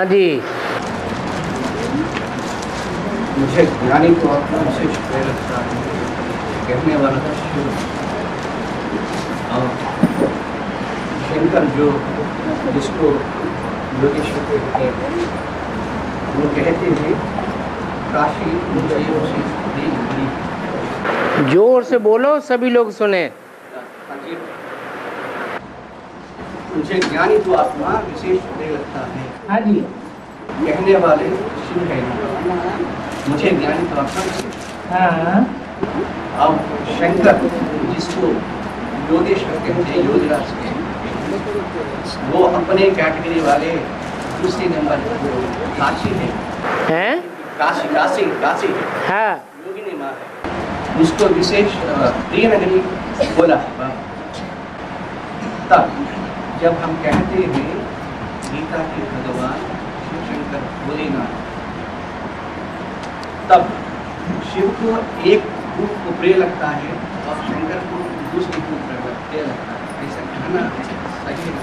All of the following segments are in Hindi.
हाँ जी। मुझे ज्ञानी तो आत्मा विशेष प्रेरकता है, कहने वाला था शिव। और शंकर जो जिसको योगेश्वर कहते हैं, वो कहते हैं काशी मुझे उसे बड़ी। जोर से बोलो, सभी लोग सुने। मुझे ज्ञानी तो आत्मा विशेष प्रेरकता है। हाँ जी। कहने वाले शिव है, मुझे ज्ञानी तो आत्मा विशेष। हाँ। अब शंकर जिसको योगेश्वर कहते हैं, योगराज के, वो अपने कैटेगरी वाले दूसरे नंबर काशी है। हैं? काशी काशी काशी है। हाँ। योगिनी माँ है, उसको विशेष प्रिय नगरी बोला है। तब जब हम कहते हैं गीता के भगवान शिव शंकर भोलेनाथ, तब शिव को एक रूप को प्रिय लगता है और शंकर को दूसरे रूप प्रिय लगता है। ऐसा कहना सही है।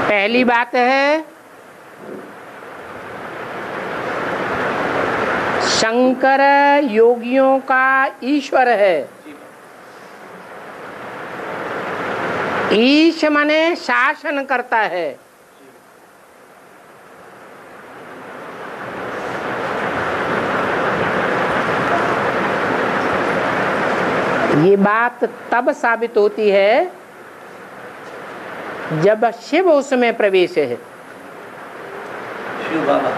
पहली बात है, शंकर योगियों का ईश्वर है। ईश माने शासन करता है। ये बात तब साबित होती है जब शिव उसमें प्रवेश है। शिव बाबा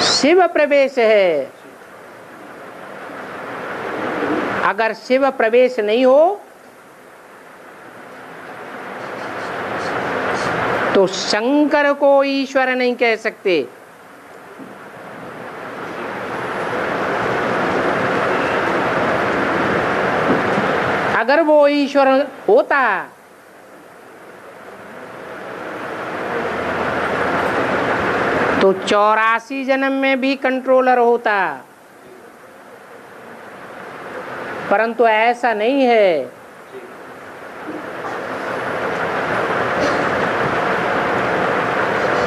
शिव प्रवेश है। अगर शिव प्रवेश नहीं हो तो शंकर को ईश्वर नहीं कह सकते। अगर वो ईश्वर होता तो 84 जन्म में भी कंट्रोलर होता, परंतु ऐसा नहीं है।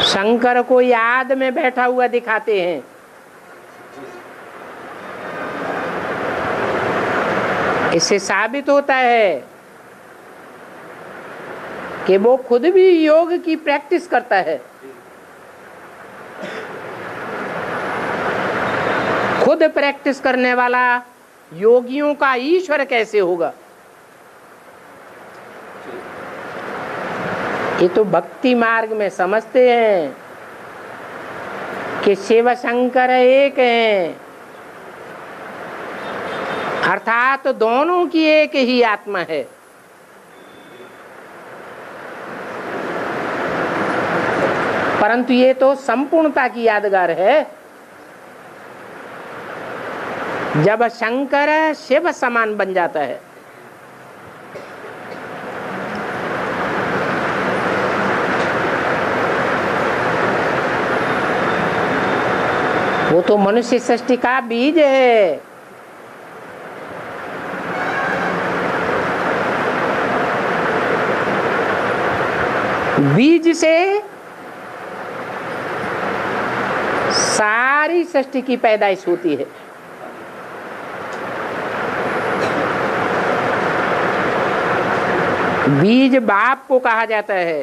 शंकर को याद में बैठा हुआ दिखाते हैं। इससे साबित होता है कि वो खुद भी योग की प्रैक्टिस करता है। खुद प्रैक्टिस करने वाला योगियों का ईश्वर कैसे होगा? ये तो भक्ति मार्ग में समझते हैं कि शिव शंकर एक हैं, अर्थात तो दोनों की एक ही आत्मा है। परंतु ये तो संपूर्णता की यादगार है। जब शंकर शिव समान बन जाता है, वो तो मनुष्य सृष्टि का बीज है। बीज से सारी सृष्टि की पैदाइश होती है। बीज बाप को कहा जाता है।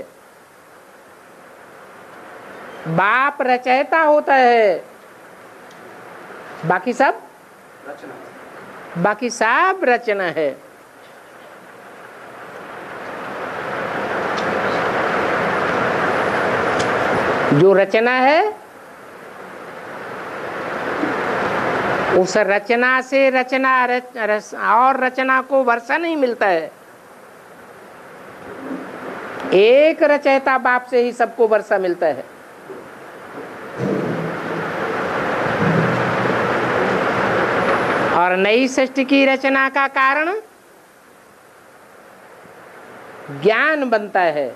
बाप रचयिता होता है, बाकी सब रचना है। जो रचना है उस रचना से और रचना को वर्षा नहीं मिलता है। एक रचयिता बाप से ही सबको वर्षा मिलता है। और नई सृष्टि की रचना का कारण ज्ञान बनता है।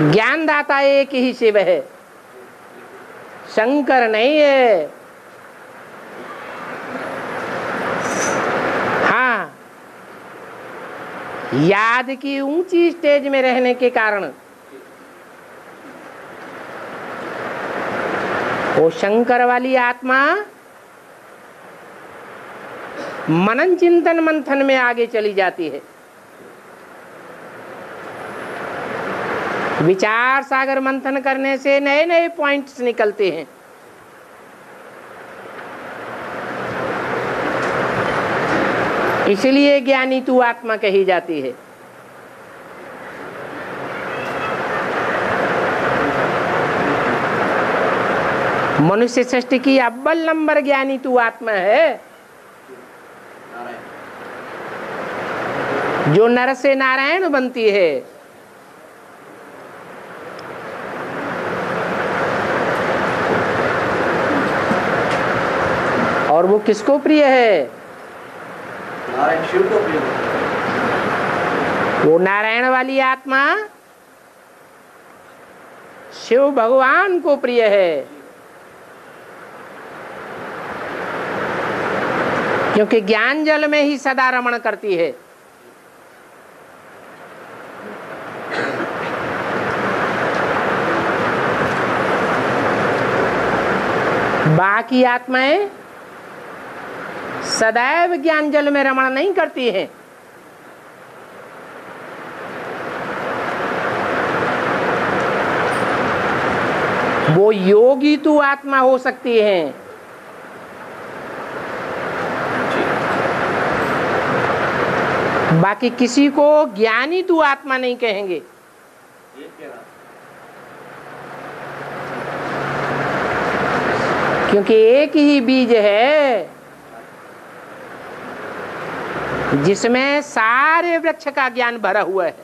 ज्ञानदाता एक ही शिव है, शंकर नहीं है। याद की ऊंची स्टेज में रहने के कारण वो शंकर वाली आत्मा मनन चिंतन मंथन में आगे चली जाती है। विचार सागर मंथन करने से नए नए पॉइंट्स निकलते हैं। इसलिए ज्ञानी तू आत्मा कही जाती है। मनुष्य सृष्टि की अव्वल नंबर ज्ञानी तू आत्मा है, जो नर से नारायण बनती है। और वो किसको प्रिय है? नारायण शिव को प्रिय है। वो नारायण वाली आत्मा शिव भगवान को प्रिय है, क्योंकि ज्ञान जल में ही सदा रमण करती है। बाकी आत्माएं सदैव ज्ञान जल में रमण नहीं करती हैं। वो योगी तू आत्मा हो सकती हैं। बाकी किसी को ज्ञानी तू आत्मा नहीं कहेंगे। क्योंकि एक ही बीज है जिसमें सारे वृक्ष का ज्ञान भरा हुआ है।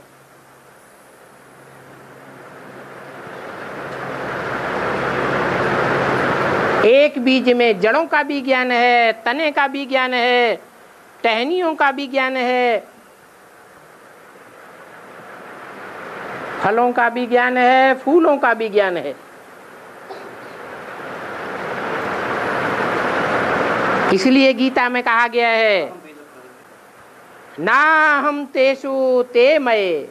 एक बीज में जड़ों का भी ज्ञान है, तने का भी ज्ञान है, टहनियों का भी ज्ञान है, फलों का भी ज्ञान है, फूलों का भी ज्ञान है। इसलिए गीता में कहा गया है, ना हम तेषु ते मये,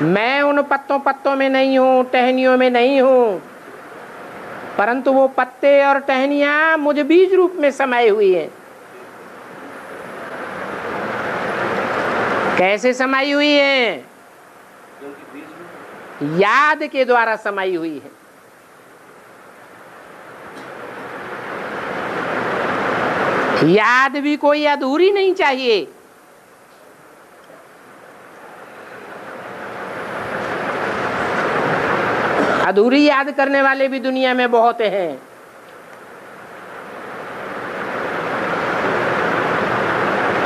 मैं उन पत्तों पत्तों में नहीं हूं, टहनियों में नहीं हूं, परंतु वो पत्ते और टहनियां मुझ बीज रूप में समाई हुई हैं। कैसे समाई हुई हैं? याद के द्वारा समाई हुई है। याद भी कोई अधूरी नहीं चाहिए। अधूरी याद करने वाले भी दुनिया में बहुत हैं।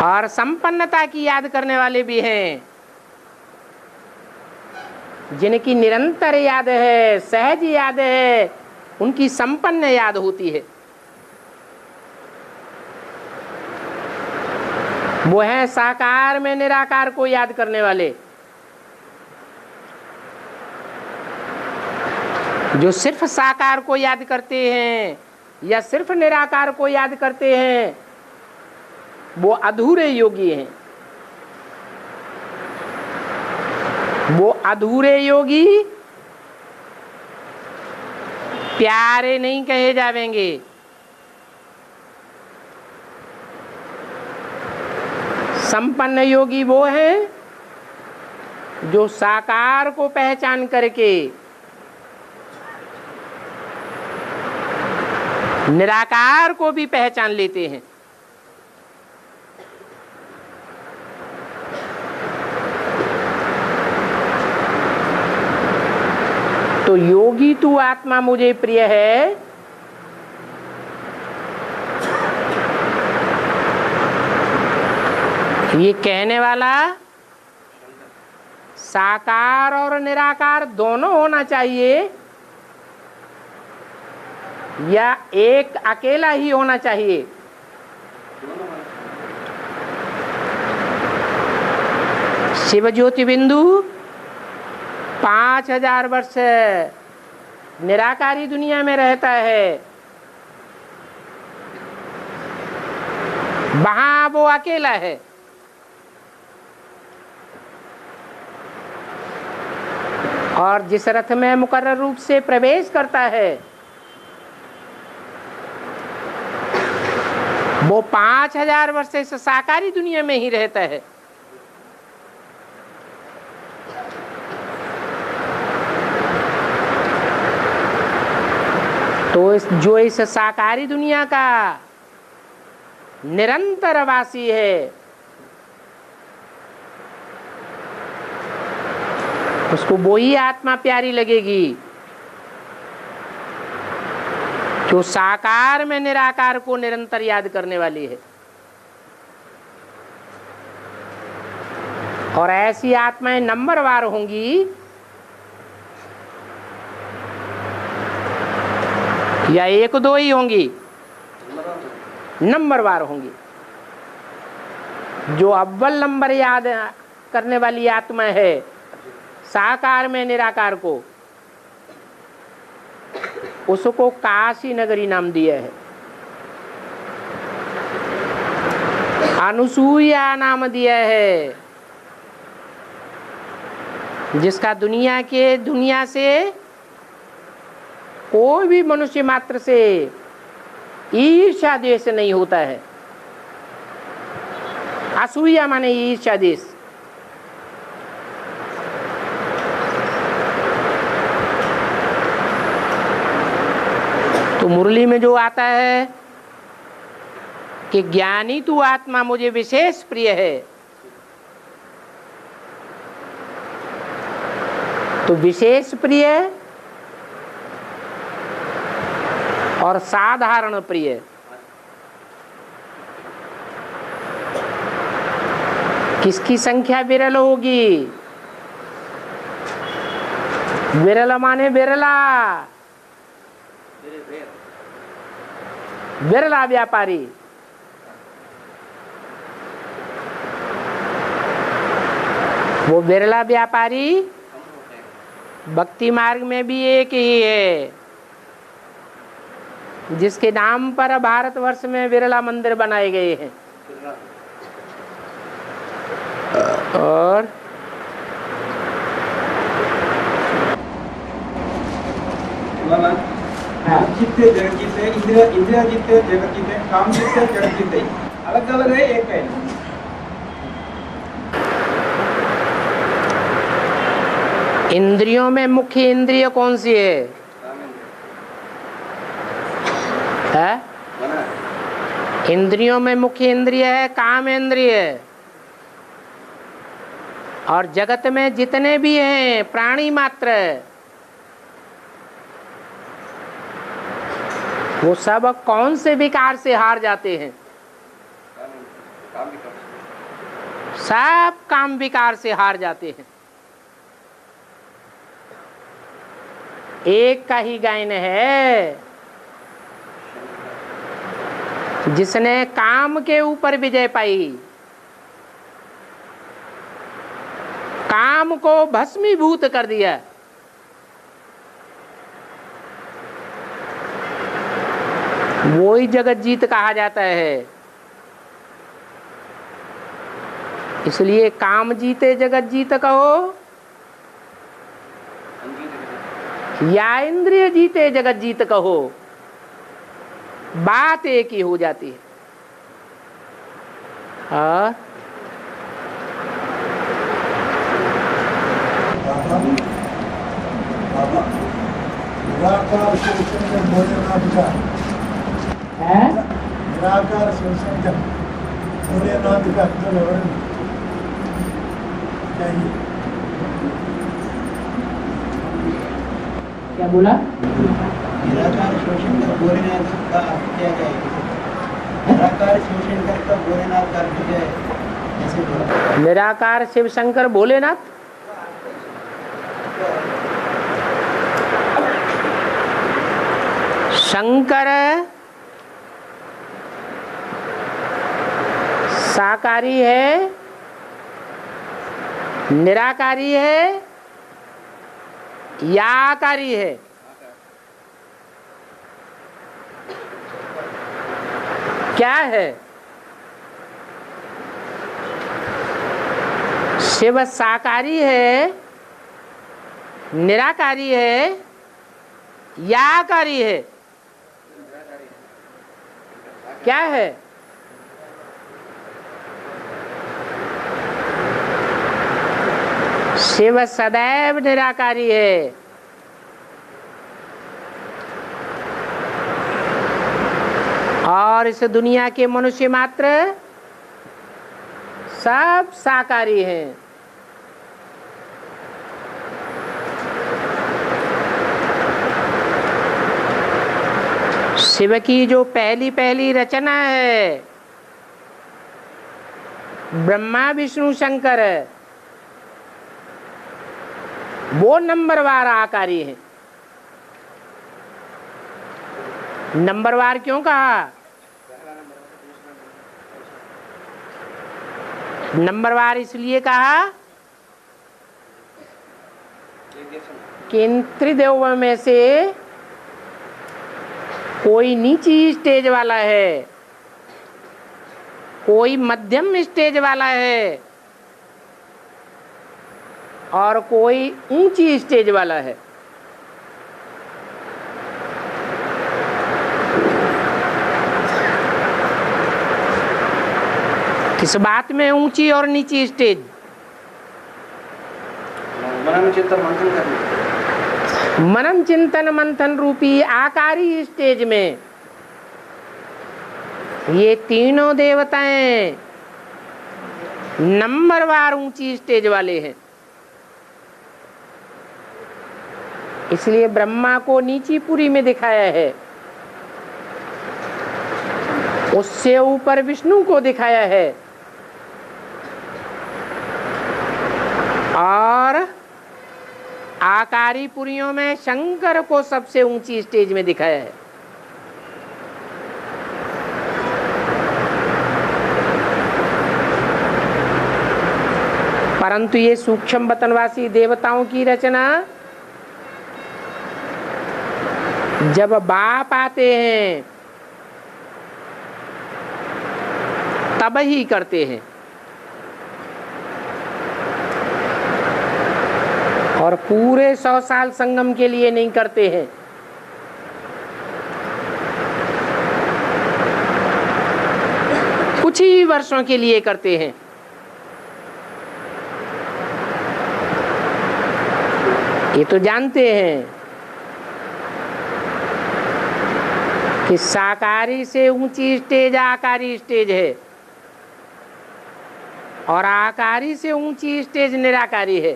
और संपन्नता की याद करने वाले भी हैं, जिनकी निरंतर याद है, सहज याद है, उनकी संपन्न याद होती है। वो है साकार में निराकार को याद करने वाले, जो सिर्फ साकार को याद करते हैं या सिर्फ निराकार को याद करते हैं, वो अधूरे योगी हैं। वो अधूरे योगी प्यारे नहीं कहे जावेंगे। संपन्न योगी वो है जो साकार को पहचान करके निराकार को भी पहचान लेते हैं। तो योगी तू आत्मा मुझे प्रिय है, ये कहने वाला साकार और निराकार दोनों होना चाहिए या एक अकेला ही होना चाहिए? शिव ज्योति बिंदु 5000 वर्ष निराकारी दुनिया में रहता है, वहां वो अकेला है। और जिस रथ में मुकर्रर रूप से प्रवेश करता है वो 5000 वर्ष से इस साकारी दुनिया में ही रहता है। तो जो इस साकारी दुनिया का निरंतर वासी है उसको वो ही आत्मा प्यारी लगेगी जो साकार में निराकार को निरंतर याद करने वाली है। और ऐसी आत्माएं नंबरवार होंगी या एक दो ही होंगी? नंबरवार होंगी। जो अव्वल नंबर याद करने वाली आत्मा है साकार में निराकार को, उसको काशी नगरी नाम दिया है। अनुसूया नाम दिया है, जिसका दुनिया से कोई भी मनुष्य मात्र से ईर्ष्या द्वेष नहीं होता है। असूया माने ईर्ष्या द्वेष। तो मुरली में जो आता है कि ज्ञानी तू आत्मा मुझे विशेष प्रिय है, तो विशेष प्रिय और साधारण प्रिय, किसकी संख्या विरल होगी? विरल माने विरला, विरला व्यापारी। वो विरला व्यापारी भक्ति मार्ग में भी एक ही है, जिसके नाम पर भारतवर्ष में विरला मंदिर बनाए गए हैं। और काम जीते जगत जीते, इंद्रिया जीते जगत जीते, काम जीते जगत जीते, अलग अलग है एक है। इंद्रियों में मुख्य इंद्रिय कौन सी है? इंद्रियों में मुख्य इंद्रिय है काम इंद्रिय। और जगत में जितने भी हैं प्राणी मात्र, वो सब कौन से विकार से हार जाते हैं? सब काम विकार से हार जाते हैं। एक का ही गायन है जिसने काम के ऊपर विजय पाई, काम को भस्मीभूत कर दिया। वो ही जगत जीत कहा जाता है। इसलिए काम जीते जगत जीत कहो या इंद्रिय जीते जगत जीत कहो, बात एक ही हो जाती है। और निराकार शिवशंकर भोलेनाथ का निराकार शिवशंकर भोलेनाथ का विवरण चाहिए। क्या बोला? निराकार शिवशंकर भोलेनाथ का अर्थ क्या है? निराकार शिवशंकर का भोलेनाथ का अर्थ क्या है? ऐसे बोला। निराकार शिव शंकर भोलेनाथ, शंकर साकारी है, निराकारी है या आकारी है? क्या है? शिव साकारी है, निराकारी है या आकारी है? क्या है? शिव सदैव निराकारी है। और इस दुनिया के मनुष्य मात्र सब साकारी हैं। शिव की जो पहली पहली रचना है, ब्रह्मा विष्णु शंकर, वो नंबरवार आकारी है। नंबरवार क्यों कहा? नंबरवार इसलिए कहा कि इन त्रिदेवों में से कोई नीची स्टेज वाला है, कोई मध्यम स्टेज वाला है और कोई ऊंची स्टेज वाला है। किस बात में ऊंची और नीची स्टेज? मनन चिंतन मंथन रूपी आकारी स्टेज में ये तीनों देवताएं नंबरवार ऊंची स्टेज वाले हैं। इसलिए ब्रह्मा को नीची पुरी में दिखाया है, उससे ऊपर विष्णु को दिखाया है और आकारी पुरियों में शंकर को सबसे ऊंची स्टेज में दिखाया है। परंतु ये सूक्ष्म वतनवासी देवताओं की रचना जब बाप आते हैं तब ही करते हैं और पूरे 100 साल संगम के लिए नहीं करते हैं। कुछ ही वर्षों के लिए करते हैं। ये तो जानते हैं कि साकारी से ऊंची स्टेज आकारी स्टेज है और आकारी से ऊंची स्टेज निराकारी है।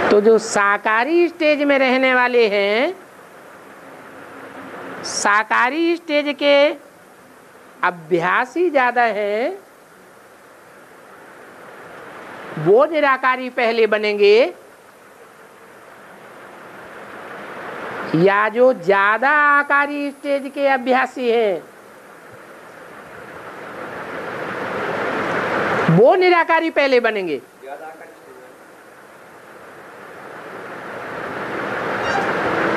तो जो साकारी स्टेज में रहने वाले हैं, साकारी स्टेज के अभ्यासी ज्यादा है, वो निराकारी पहले बनेंगे या जो ज्यादा आकारी स्टेज के अभ्यासी हैं वो निराकारी पहले बनेंगे?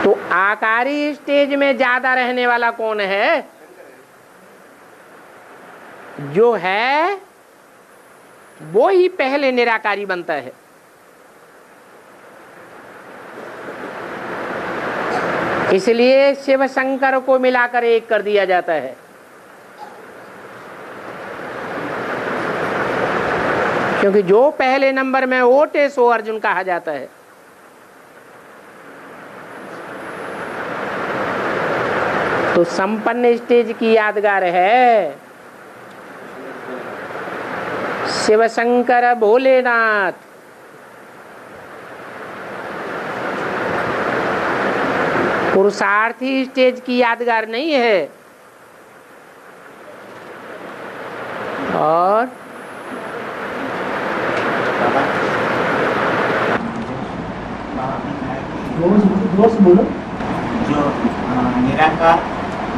तो आकारी स्टेज में ज्यादा रहने वाला कौन है? जो है वो ही पहले निराकारी बनता है। इसलिए शिव शंकर को मिलाकर एक कर दिया जाता है। क्योंकि जो पहले नंबर में ओटे सो अर्जुन कहा जाता है। तो संपन्न स्टेज की यादगार है शिव शंकर भोलेनाथ। पुरुषार्थी स्टेज की यादगार नहीं है। और बोलो जो निराकार,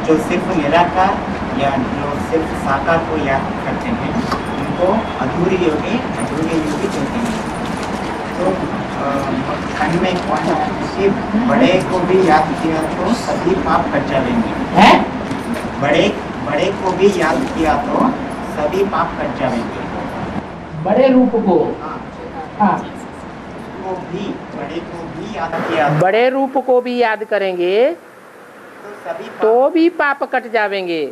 जो सिर्फ निराकार या जो सिर्फ साकार को याद करते हैं उनको अधूरी योगी कहते हैं। तो खंड में एक पॉइंट है कि बड़े को भी याद किया तो सभी पाप कट जाएंगे। बड़े बड़े को भी याद किया तो सभी पाप कट जाएंगे। बड़े रूप को, हाँ, को भी, बड़े को भी याद किया बड़े रूप को भी याद करेंगे तो सभी तो भी पाप कट जावेंगे।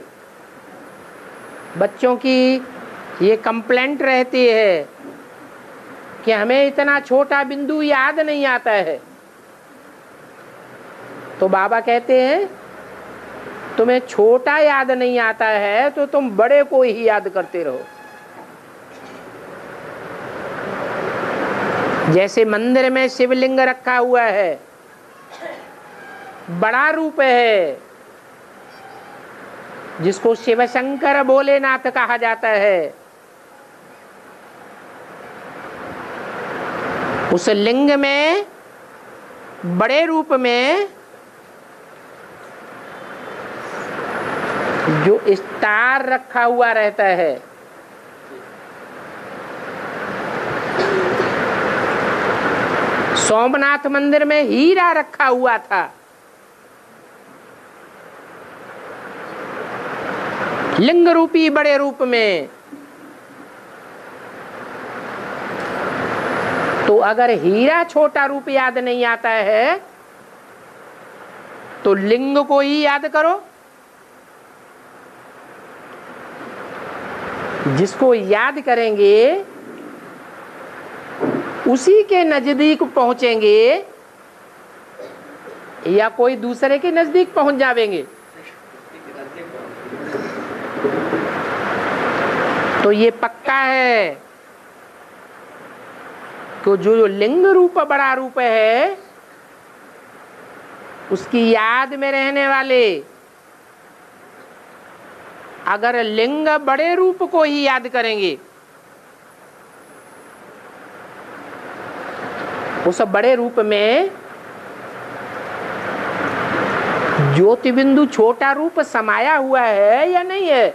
बच्चों की ये कंप्लेंट रहती है कि हमें इतना छोटा बिंदु याद नहीं आता है, तो बाबा कहते हैं तुम्हें छोटा याद नहीं आता है तो तुम बड़े को ही याद करते रहो। जैसे मंदिर में शिवलिंग रखा हुआ है, बड़ा रूप है जिसको शिव शंकर भोलेनाथ कहा जाता है, उस लिंग में बड़े रूप में जो स्टार रखा हुआ रहता है, सोमनाथ मंदिर में हीरा रखा हुआ था, लिंग रूपी बड़े रूप में। तो अगर हीरा छोटा रूप याद नहीं आता है तो लिंग को ही याद करो। जिसको याद करेंगे उसी के नजदीक पहुंचेंगे या कोई दूसरे के नजदीक पहुंच जावेंगे। तो ये पक्का है कि जो लिंग रूप बड़ा रूप है उसकी याद में रहने वाले अगर लिंग बड़े रूप को ही याद करेंगे, उस बड़े रूप में ज्योति बिंदु छोटा रूप समाया हुआ है या नहीं है,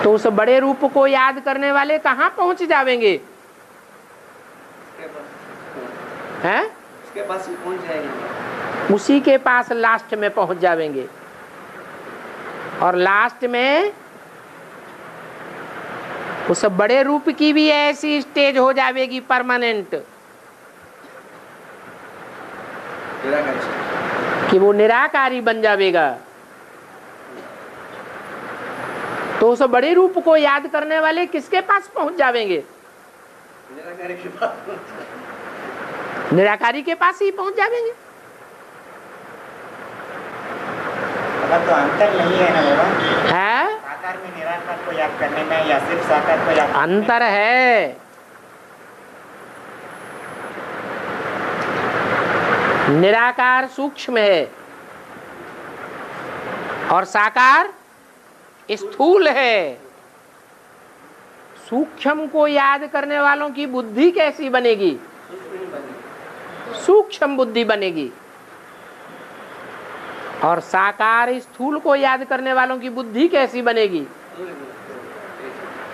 तो उस बड़े रूप को याद करने वाले कहाँ पहुंच जावेंगे? हैं? उसके पास ही पहुंच जाएंगे। उसी के पास लास्ट में पहुंच जावेंगे। और लास्ट में उस बड़े रूप की भी ऐसी स्टेज हो जाएगी परमानेंट कि वो निराकारी बन जाएगा। तो उस बड़े रूप को याद करने वाले किसके पास पहुंच जावेंगे? निराकारी के पास ही पहुंच जावेंगे। तो अंतर नहीं है ना बाबा? है, साकार में निराकार को याद करने में या सिर्फ साकार को याद? अंतर है। निराकार सूक्ष्म है और साकार स्थूल है। सूक्ष्म को याद करने वालों की बुद्धि कैसी बनेगी? सूक्ष्म बुद्धि बनेगी। और साकार स्थूल को याद करने वालों की बुद्धि कैसी बनेगी?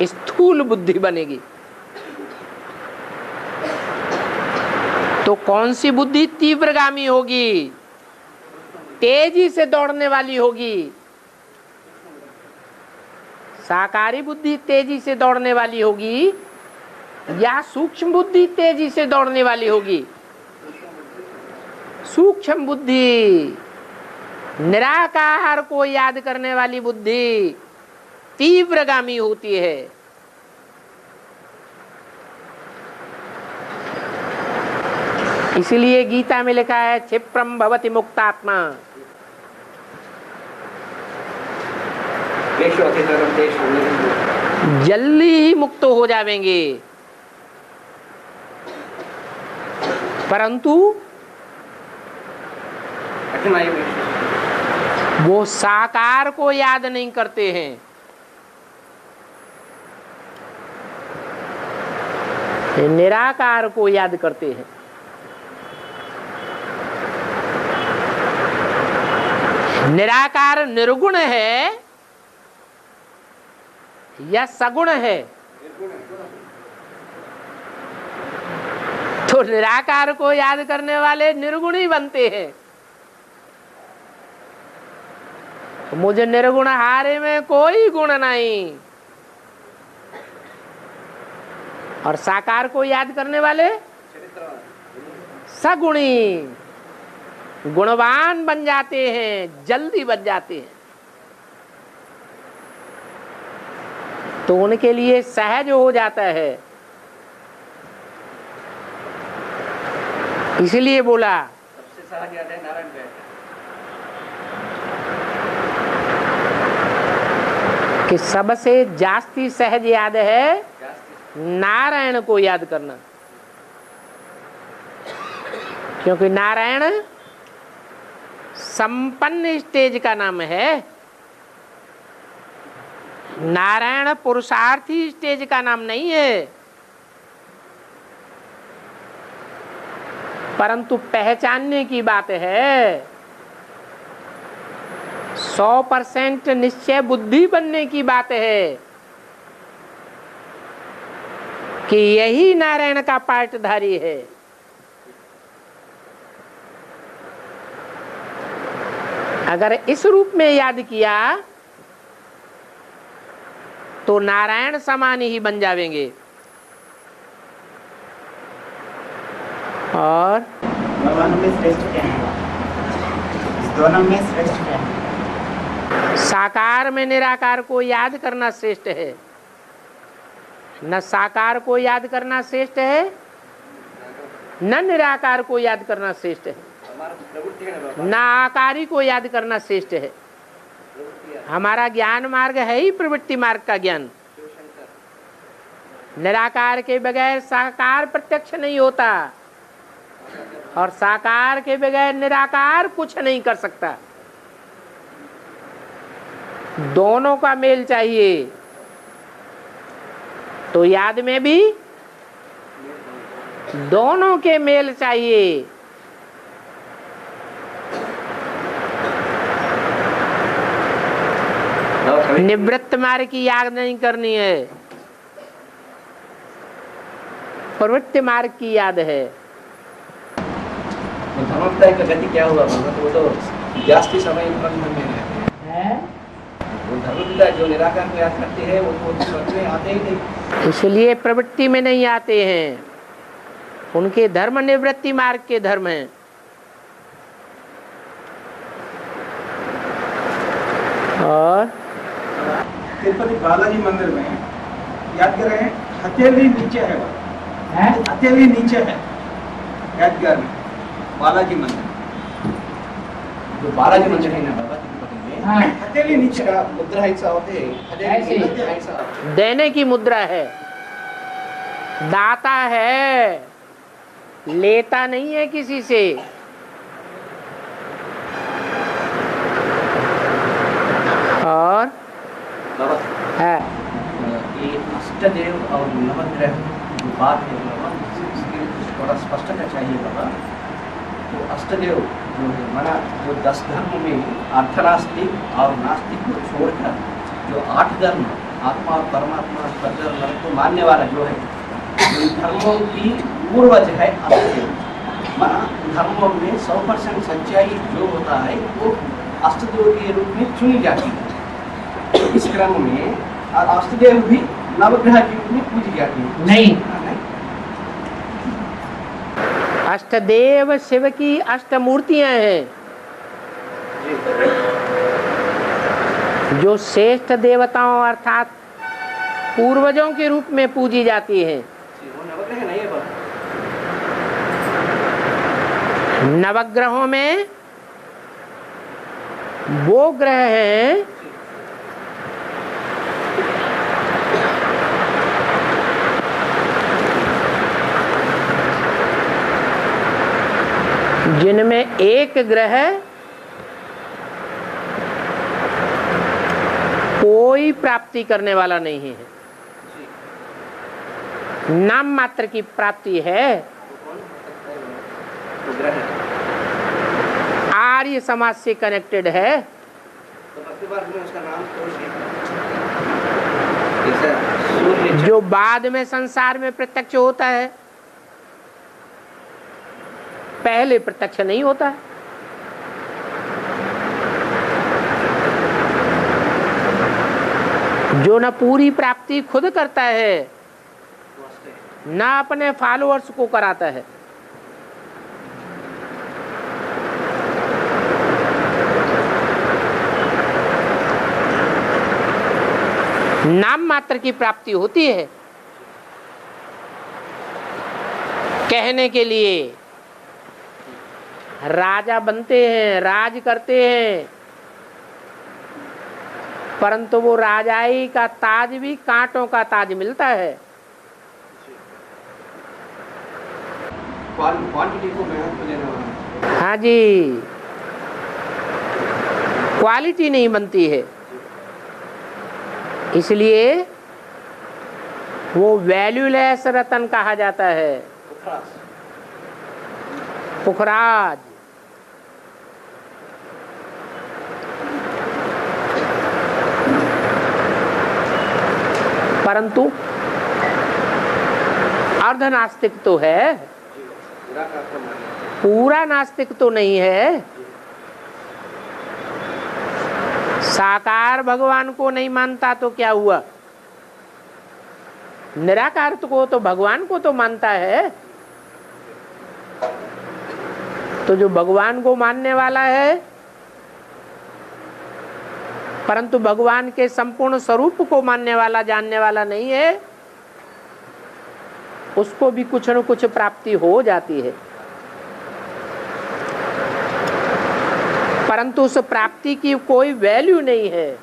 स्थूल बुद्धि बनेगी। तो कौन सी बुद्धि तीव्रगामी होगी, तेजी से दौड़ने वाली होगी? साकारी बुद्धि तेजी से दौड़ने वाली होगी या सूक्ष्म बुद्धि तेजी से दौड़ने वाली होगी? सूक्ष्म बुद्धि, निराकार को याद करने वाली बुद्धि तीव्रगामी होती है। इसलिए गीता में लिखा है क्षिप्रम भवति मुक्तात्मा। जल्दी ही मुक्त हो जावेंगे, परंतु वो साकार को याद नहीं करते हैं। निराकार को याद करते हैं। निराकार निर्गुण है या सगुण है? तो निराकार को याद करने वाले निर्गुण ही बनते हैं। मुझ निर्गुण हारे में कोई गुण नहीं। और साकार को याद करने वाले सगुणी, गुणवान बन जाते हैं, जल्दी बन जाते हैं। तो उनके लिए सहज हो जाता है। इसलिए बोला सबसे सहज याद है नारायण का, कि सबसे जास्ती सहज याद है नारायण को याद करना। क्योंकि नारायण संपन्न स्टेज का नाम है, नारायण पुरुषार्थी स्टेज का नाम नहीं है। परंतु पहचानने की बात है, 100% निश्चय बुद्धि बनने की बात है कि यही नारायण का पार्टधारी है। अगर इस रूप में याद किया तो नारायण समान ही बन जाएंगे। और दोनों में श्रेष्ठ क्या है? इस दोनों में श्रेष्ठ क्या है? साकार में निराकार को याद करना श्रेष्ठ है, न साकार को याद करना श्रेष्ठ है, न निराकार को याद करना श्रेष्ठ है, हमारा प्रवृत्ति है ना बाबा, न आकारी को याद करना श्रेष्ठ है। हमारा ज्ञान मार्ग है ही प्रवृत्ति मार्ग का ज्ञान। निराकार के बगैर साकार प्रत्यक्ष नहीं होता, और साकार के बगैर निराकार कुछ नहीं कर सकता। दोनों का मेल चाहिए। तो याद में भी दोनों के मेल चाहिए। निवृत्त मार्ग की याद नहीं करनी है, प्रवृत्ति मार्ग की याद है। तो धर्मपिता का गति क्या हुआ बाबा? तो वो तो जास्ती समय ब्रह्म में रहते हैं। वो धर्मपिता जो निराकार को याद करते हैं वो तो स्वर्ग में आते ही नहीं। इसलिए प्रवृत्ति में नहीं आते हैं, उनके धर्म निवृत्ति मार्ग के धर्म हैं। और तिरुपति बालाजी मंदिर में याद कर रहे हैं, हथेली नीचे है, हथेली नीचे है यादगार में बालाजी मंदिर। जो बालाजी मंदिर है ना बाबा तिरुपति में, हाँ। हथेली नीचे का मुद्रा ऐसा होते ऐसे। ऐसा देने की मुद्रा है, दाता है, लेता नहीं है किसी से। और बाबा है ये अष्टदेव और नवग्रह जो बात है बाबा, इसकी थोड़ा स्पष्टता चाहिए बाबा। तो अष्टदेव जो है माना जो 10 धर्म में अर्थनास्तिक और नास्तिक को छोड़कर जो 8 धर्म आत्मा और परमात्मा स्वर्ग और नरक को मानने वाला जो है, इन धर्मों की पूर्वज है अष्टदेव। माना धर्मों में 100% सच्चाई जो होता है वो अष्टदेव के रूप में चुनी जाती है। तो इस क्रम में अष्टदेव भी नवग्रह के रूप में पूजी जाती है। नहीं। अष्टदेव शिव की अष्टमूर्तियां हैं, जो श्रेष्ठ देवताओं अर्थात पूर्वजों के रूप में पूजी जाती हैं। वो नवग्रह नहीं है बाबा। नवग्रहों में वो ग्रह हैं जिनमें एक ग्रह कोई प्राप्ति करने वाला नहीं है, नाम मात्र की प्राप्ति है। वो ग्रह आर्य समाज से कनेक्टेड है। तो भक्ति मार्ग में उसका नाम जैसा सूर्य जो बाद में संसार में प्रत्यक्ष होता है, पहले प्रत्यक्ष नहीं होता है। जो न पूरी प्राप्ति खुद करता है न अपने फॉलोअर्स को कराता है। नाम मात्र की प्राप्ति होती है, कहने के लिए राजा बनते हैं, राज करते हैं, परंतु वो राजाई का ताज भी कांटों का ताज मिलता है। क्वांटिटी को महत्व देना। हाँ जी, क्वालिटी नहीं बनती है, इसलिए वो वैल्यूलेस रतन कहा जाता है, पुखराज। परंतु अर्ध नास्तिक तो है, पूरा नास्तिक तो नहीं है। साकार भगवान को नहीं मानता तो क्या हुआ, निराकार को तो भगवान को तो मानता है। तो जो भगवान को मानने वाला है परंतु भगवान के संपूर्ण स्वरूप को मानने वाला, जानने वाला नहीं है, उसको भी कुछ न कुछ प्राप्ति हो जाती है, परंतु उस प्राप्ति की कोई वैल्यू नहीं है।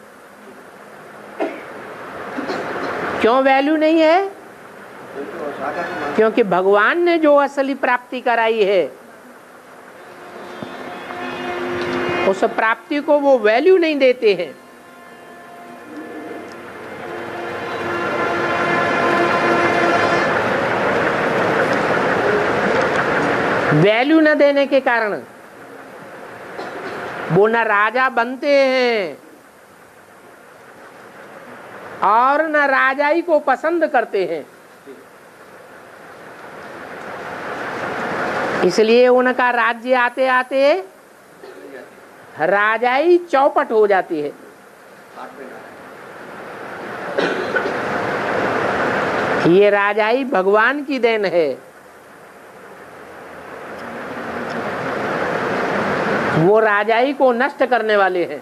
क्यों वैल्यू नहीं है? क्योंकि भगवान ने जो असली प्राप्ति कराई है उस प्राप्ति को वो वैल्यू नहीं देते हैं। वैल्यू न देने के कारण वो न राजा बनते हैं और न राजाई को पसंद करते हैं, इसलिए उनका राज्य आते आते राजाई चौपट हो जाती है। ये राजाई भगवान की देन है, वो राजाई को नष्ट करने वाले हैं।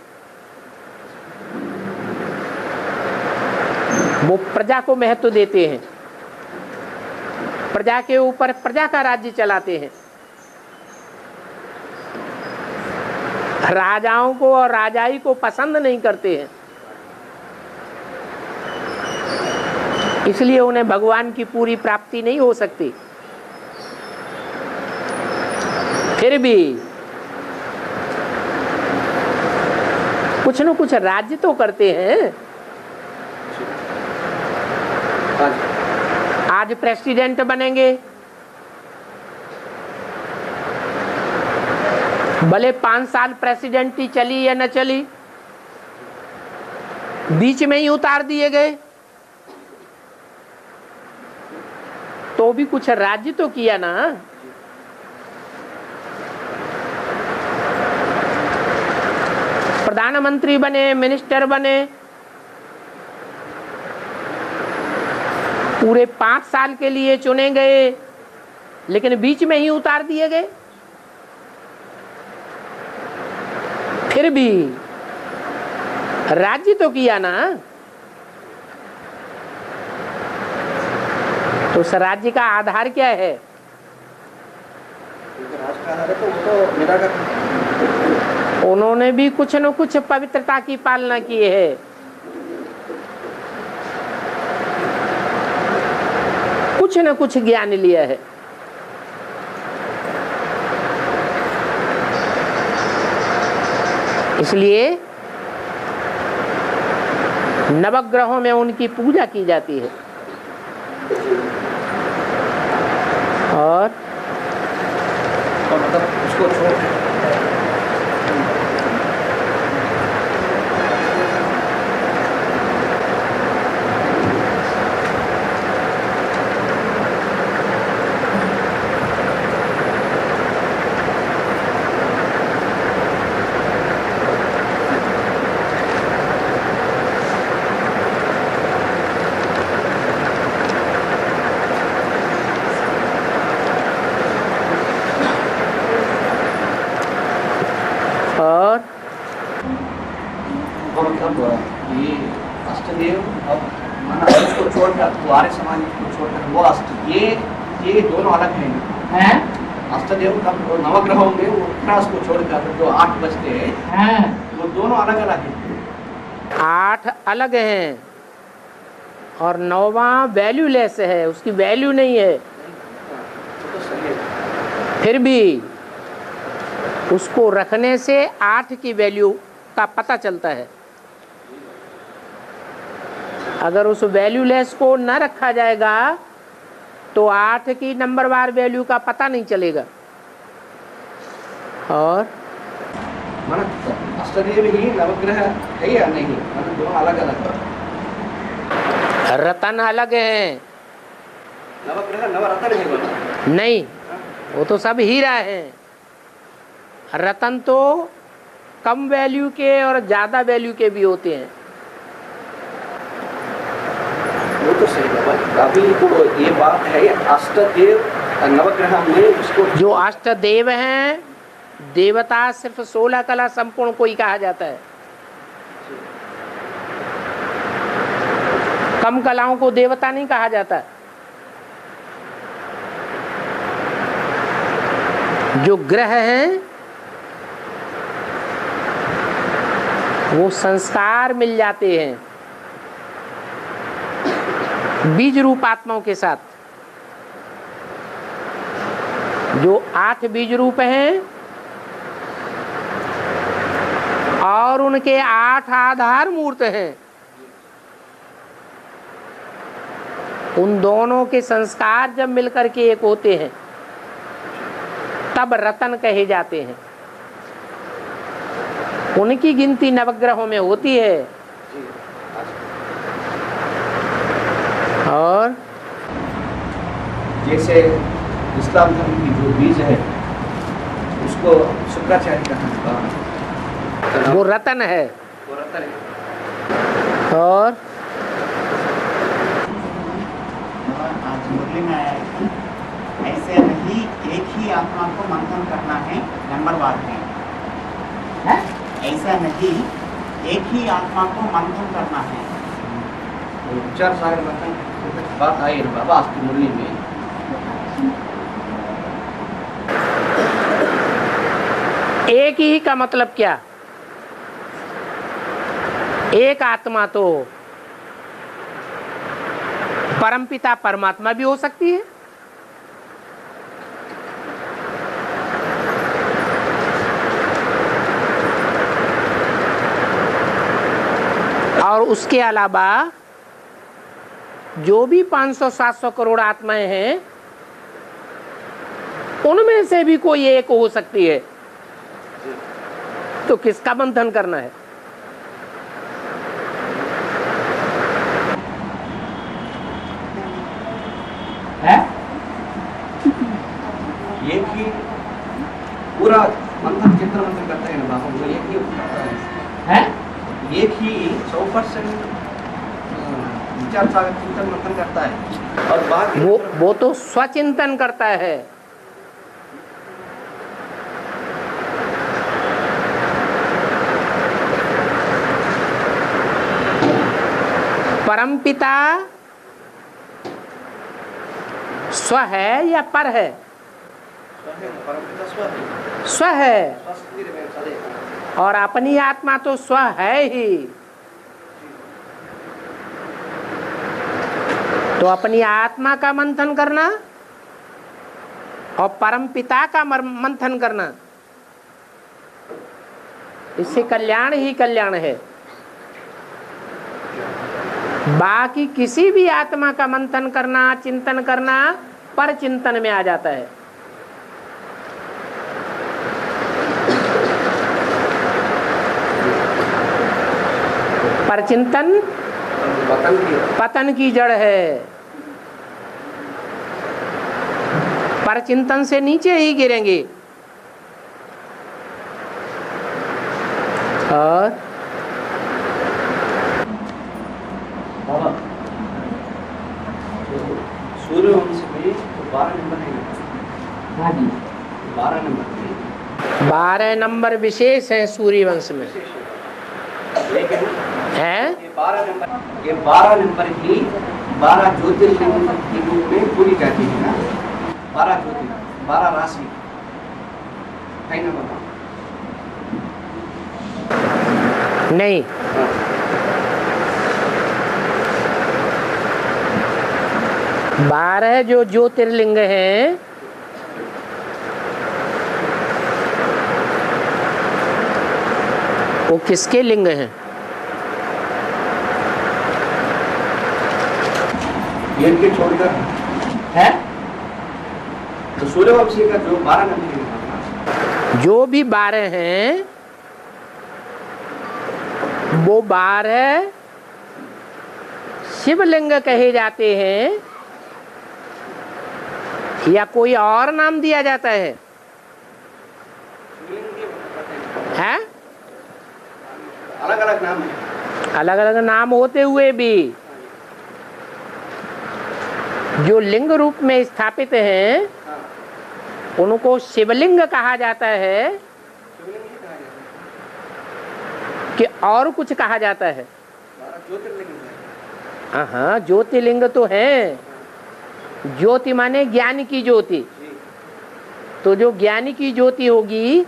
वो प्रजा को महत्व देते हैं, प्रजा के ऊपर प्रजा का राज्य चलाते हैं। राजाओं को और राजाई को पसंद नहीं करते हैं, इसलिए उन्हें भगवान की पूरी प्राप्ति नहीं हो सकती। फिर भी कुछ न कुछ राज्य तो करते हैं। आज प्रेसिडेंट बनेंगे, भले 5 साल प्रेसिडेंटी चली या न चली, बीच में ही उतार दिए गए तो भी कुछ राज्य तो किया ना। प्रधानमंत्री बने, मिनिस्टर बने, पूरे 5 साल के लिए चुने गए, लेकिन बीच में ही उतार दिए गए। फिर भी राज्य तो किया ना। तो उस राज्य का आधार क्या है? उन्होंने भी कुछ न कुछ पवित्रता की पालना की है। कुछ न कुछ ज्ञान लिया है। इसलिए नवग्रहों में उनकी पूजा की जाती है। और मतलब उसको छोड़ तो मतलब ये अष्टदेव और मन उसको छोड़कर तो आर्य समाज को छोड़कर वो ये दोनों अलग हैं। हैं? अष्टदेव का नवग्रहों में वो क्रॉस को छोड़कर जो 8 बजते हैं हैं? वो दोनों अलग अलग हैं। 8 अलग हैं और 9वां वैल्यूलेस है, उसकी वैल्यू नहीं है। तो सही है। फिर भी उसको रखने से 8 की वैल्यू का पता चलता है। अगर उस वैल्यूलेस को न रखा जाएगा तो 8 की नंबरवार वैल्यू का पता नहीं चलेगा। और मन अष्टदेव ही नवग्रह है या नहीं, मतलब दोनों अलग अलग है। रतन अलग है, नवग्रह नवरत्न है बोला नहीं, वो तो सब हीरा है। रतन तो कम वैल्यू के और ज्यादा वैल्यू के भी होते हैं। वो तो सही बाबा, अभी तो ये बात है अष्टदेव नवग्रह में उसको जो अष्टदेव हैं, देवता सिर्फ 16 कला संपूर्ण को ही कहा जाता है। कम कलाओं को देवता नहीं कहा जाता। जो ग्रह हैं वो संस्कार मिल जाते हैं बीज रूप आत्माओं के साथ। जो 8 बीज रूप हैं और उनके 8 आधार मूर्त हैं, उन दोनों के संस्कार जब मिलकर के एक होते हैं तब रतन कहे जाते हैं। उनकी गिनती नवग्रहों में होती है। और जैसे इस्लाम धर्म की जो बीज है उसको शुक्राचार्य कहा, वो रतन है। वो रत्न है। और आज मुरली में आया कि ऐसे नहीं, एक ही आत्मा को मंथन करना है, नंबरवार है। हैं? ऐसा नहीं, एक ही आत्मा को मंथन करना है। विचार सागर मंथन बात आई है बाबा आज की मुरली में। एक ही का मतलब क्या? एक आत्मा तो परमपिता परमात्मा भी हो सकती है। और उसके अलावा जो भी 500-700 करोड़ आत्माएं हैं उनमें से भी कोई एक हो सकती है। तो किसका मंथन करना है? हैं? एक ही पूरा मंथन चित्र मंथन करता है ना बाबा, वो एक ही करता है। हैं? एक ही 100% विचार सागर चिंतन मंथन करता है और बाकी वो तो स्वचिंतन करता है। परमपिता स्व है या पर है? स्व है। और अपनी आत्मा तो स्व है ही। तो अपनी आत्मा का मंथन करना और परम पिता का मंथन करना, इससे कल्याण ही कल्याण है। बाकी किसी भी आत्मा का मंथन करना, चिंतन करना पर चिंतन में आ जाता है। पर चिंतन पतन की जड़ है। पर चिंतन से नीचे ही गिरेंगे। और सूर्यवंश में 12 नंबर है। हाँ जी। 12 नंबर में 12 नंबर विशेष है सूर्यवंश में। लेकिन है। ये 12 नंबर ही 12 ज्योतिर्लिंग के रूप में पूरी जाती है ना। 12 ज्योतिर्लिंग 12 राशि है ना बाबा? नहीं, बारह जो ज्योतिर्लिंग हैं वो किसके लिंग हैं? इनके छोड़कर है तो सूर्यवंशी का जो 12 नंबर है, जो भी 12 हैं वो 12 शिवलिंग कहे जाते हैं या कोई और नाम दिया जाता है? हैं? अलग अलग नाम है। अलग अलग नाम होते हुए भी जो लिंग रूप में स्थापित हैं उनको शिवलिंग कहा जाता है कि और कुछ कहा जाता है? 12 ज्योतिर्लिंग है। हाँ, ज्योतिर्लिंग तो है। ज्योति माने ज्ञान की ज्योति। तो जो ज्ञान की ज्योति होगी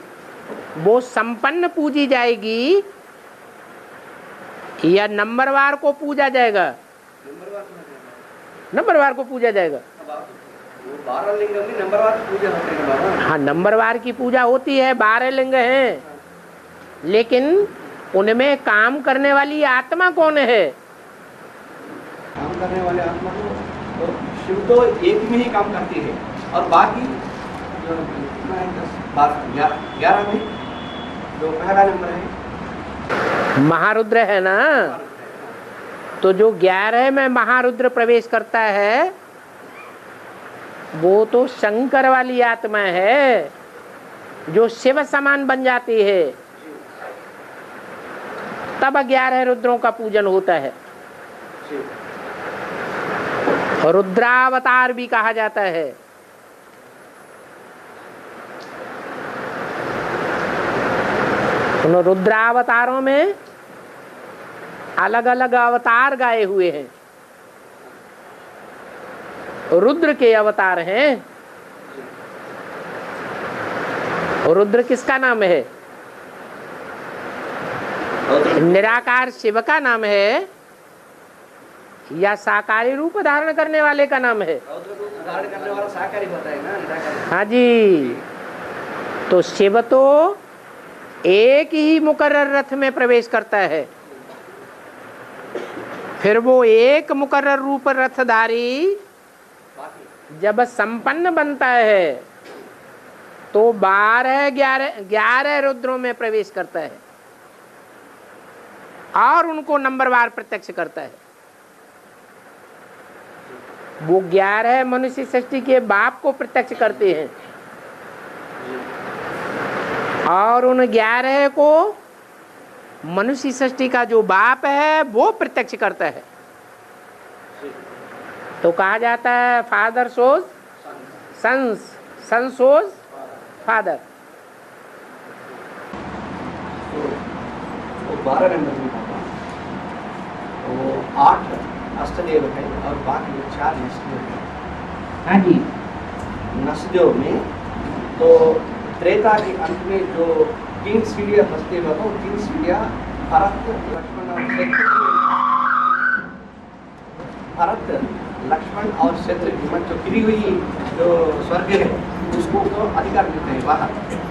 वो संपन्न पूजी जाएगी या नंबरवार को पूजा जाएगा? नंबरवार को पूजा जाएगा। वो 12 लिंग में नंबरवार की पूजा होती है बाबा। हाँ, नंबरवार की पूजा होती है। 12 लिंग हैं, लेकिन उनमें काम करने वाली आत्मा कौन है? काम करने वाले आत्मा तो शिव तो एक में ही काम करती है और बाकी जो 11 में जो पहला नंबर है महारुद्र है ना। तो जो 11 में महारुद्र प्रवेश करता है वो तो शंकर वाली आत्मा है जो शिव समान बन जाती है। तब 11 रुद्रों का पूजन होता है। रुद्रावतार भी कहा जाता है। उन रुद्रावतारों में अलग अलग अवतार गाए हुए हैं। रुद्र के अवतार हैं। रुद्र किसका नाम है? निराकार शिव का नाम है या साकारी रूप धारण करने वाले का नाम है? धारण करने वाला साकारी होता है ना, निराकार। हाँ जी। तो शिव तो एक ही मुकर्रर रथ में प्रवेश करता है, फिर वो एक मुकर्रर रूप रथधारी जब संपन्न बनता है तो 11 रुद्रों में प्रवेश करता है और उनको नंबरवार प्रत्यक्ष करता है। वो 11 मनुष्य सृष्टि के बाप को प्रत्यक्ष करते हैं और उन 11 को मनुष्य सृष्टि का जो बाप है वो प्रत्यक्ष करता है। तो कहा जाता है फादर सोज सन्स, सन सोज फादर। तो 12 नंबर में होगा तो 8 अष्टदेव है और बाकी 4 नसदेव है। हाँ जी। नसदेव में तो त्रेता के अंत में जो 3 सीढ़ियां बसते हैं वो 3 सीढ़ियां भरत लक्ष्मण और शत्रुघ्न जो गिरी हुई जो स्वर्ग है उसको तो अधिकार देते हैं बाहर।